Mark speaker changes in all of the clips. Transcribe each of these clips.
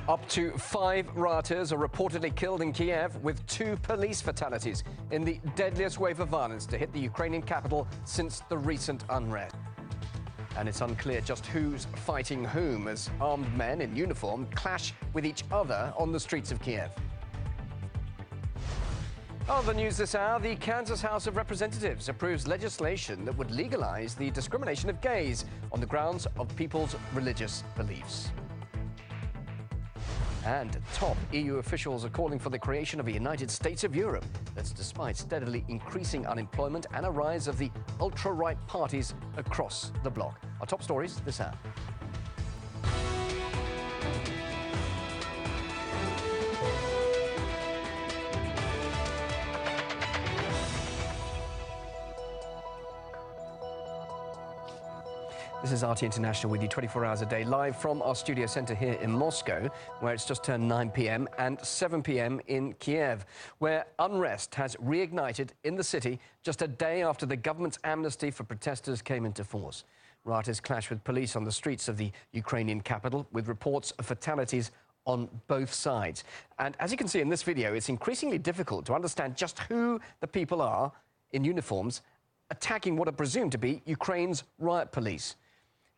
Speaker 1: Up to 5 rioters are reportedly killed in Kiev, with 2 police fatalities in the deadliest wave of violence to hit the Ukrainian capital since the recent unrest. And it's unclear just who's fighting whom as armed men in uniform clash with each other on the streets of Kiev. Other news this hour, the Kansas House of Representatives approves legislation that would legalize the discrimination of gays on the grounds of people's religious beliefs. And top EU officials are calling for the creation of a United States of Europe. That's despite steadily increasing unemployment and a rise of the ultra-right parties across the bloc. Our top stories this hour. This is RT International with you 24 hours a day, live from our studio centre here in Moscow, where it's just turned 9 p.m. and 7 p.m. in Kiev, where unrest has reignited in the city just a day after the government's amnesty for protesters came into force. Rioters clash with police on the streets of the Ukrainian capital, with reports of fatalities on both sides. And as you can see in this video, it's increasingly difficult to understand just who the people are in uniforms attacking what are presumed to be Ukraine's riot police.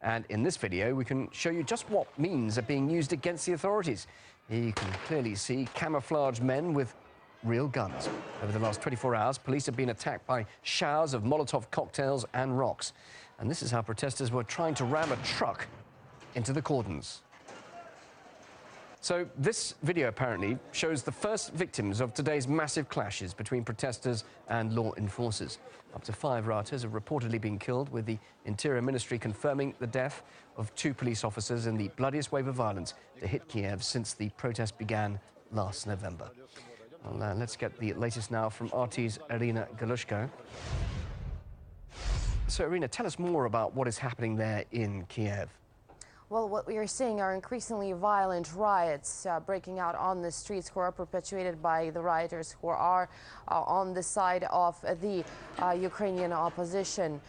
Speaker 1: And in this video, we can show you just what means are being used against the authorities. Here you can clearly see camouflaged men with real guns. Over the last 24 hours, police have been attacked by showers of Molotov cocktails and rocks. And this is how protesters were trying to ram a truck into the cordons. So this video apparently shows the first victims of today's massive clashes between protesters and law enforcers. Up to 5 rioters have reportedly been killed, with the Interior Ministry confirming the death of 2 police officers in the bloodiest wave of violence to hit Kiev since the protest began last November. Well, let's get the latest now from RT's Irina Galushko. So, Irina, tell us more about what is happening there in Kiev.
Speaker 2: Well, what we are seeing are increasingly violent riots breaking out on the streets, who are perpetuated by the rioters who are on the side of the Ukrainian opposition.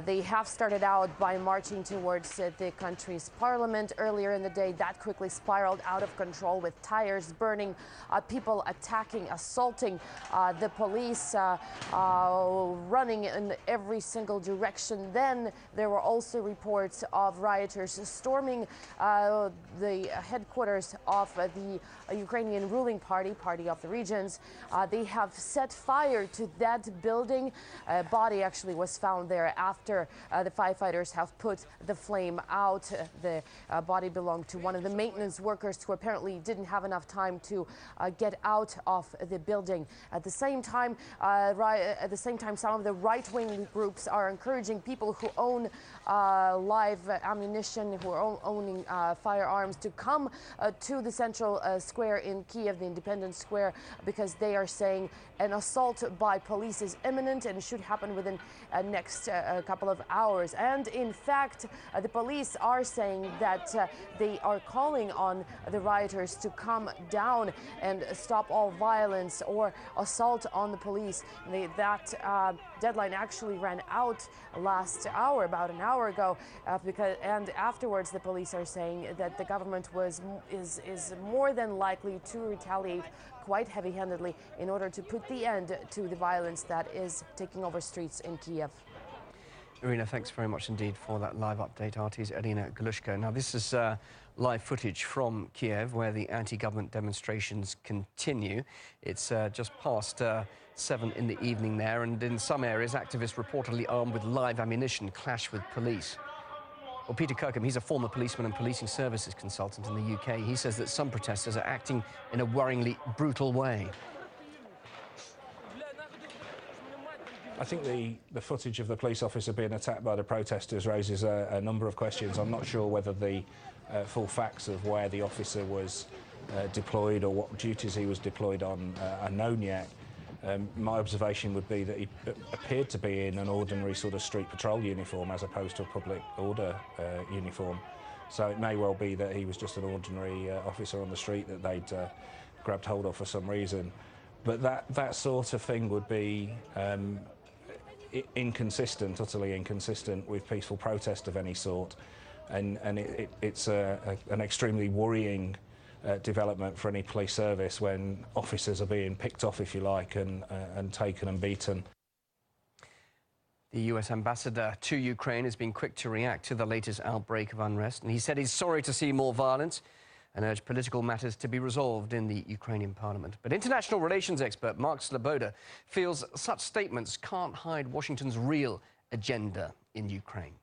Speaker 2: They have started out by marching towards the country's parliament earlier in the day. That quickly spiraled out of control, with tires burning, people attacking, assaulting the police, running in every single direction. Then there were also reports of rioters storming the headquarters of the Ukrainian ruling party of the regions. They have set fire to that building. A body actually was found there after the firefighters have put the flame out. The body belonged to one of the maintenance workers who apparently didn't have enough time to get out of the building. At the same time, some of the right-wing groups are encouraging people who own live ammunition, who are owning firearms, to come to the central square in Kiev, the Independence Square, because they are saying an assault by police is imminent and should happen within next couple of hours. And in fact, the police are saying that they are calling on the rioters to come down and stop all violence or assault on the police. That deadline actually ran out last hour, about an hour ago, and afterwards the police are saying that the government is more than likely to retaliate quite heavy-handedly in order to put the end to the violence that is taking over streets in Kiev.
Speaker 1: Irina, thanks very much indeed for that live update. RT's Irina Galushko. Now, this is live footage from Kiev, where the anti-government demonstrations continue. It's just past 7 in the evening there, and in some areas, activists reportedly armed with live ammunition clash with police. Well, Peter Kirkham, he's a former policeman and policing services consultant in the UK. He says that some protesters are acting in a worryingly brutal way.
Speaker 3: I think the footage of the police officer being attacked by the protesters raises a number of questions. I'm not sure whether the full facts of where the officer was deployed or what duties he was deployed on are known yet. My observation would be that he appeared to be in an ordinary sort of street patrol uniform as opposed to a public order uniform. So it may well be that he was just an ordinary officer on the street that they'd grabbed hold of for some reason. But that sort of thing would be inconsistent, utterly inconsistent with peaceful protest of any sort. And it's an extremely worrying development for any police service when officers are being picked off, if you like, and taken and beaten.
Speaker 1: The US ambassador to Ukraine has been quick to react to the latest outbreak of unrest, and he said he's sorry to see more violence and urged political matters to be resolved in the Ukrainian parliament. But international relations expert Mark Sloboda feels such statements can't hide Washington's real agenda in Ukraine.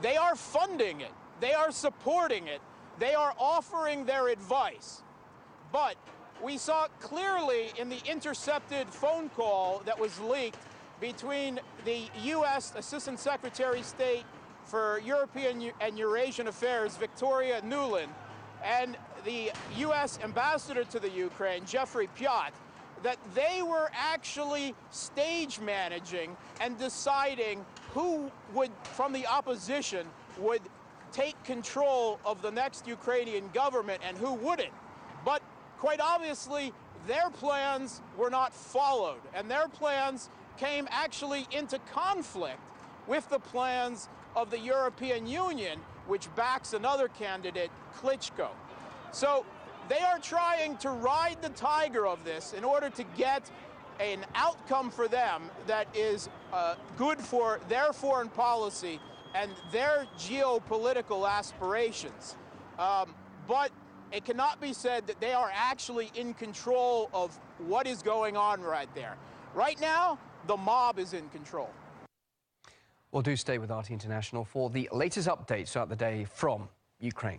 Speaker 4: They are funding it. They are supporting it. They are offering their advice. But we saw clearly in the intercepted phone call that was leaked between the U.S. Assistant Secretary of State for European and Eurasian Affairs, Victoria Nuland, and the U.S. Ambassador to the Ukraine, Jeffrey Piot, that they were actually stage managing and deciding who would, from the opposition, would take control of the next Ukrainian government and who wouldn't. But quite obviously, their plans were not followed, and their plans came actually into conflict with the plans of the European Union, which backs another candidate, Klitschko. So they are trying to ride the tiger of this in order to get an outcome for them that is good for their foreign policy and their geopolitical aspirations. But it cannot be said that they are actually in control of what is going on right there. Right now, the mob is in control.
Speaker 1: Well, do stay with RT International for the latest updates throughout the day from Ukraine.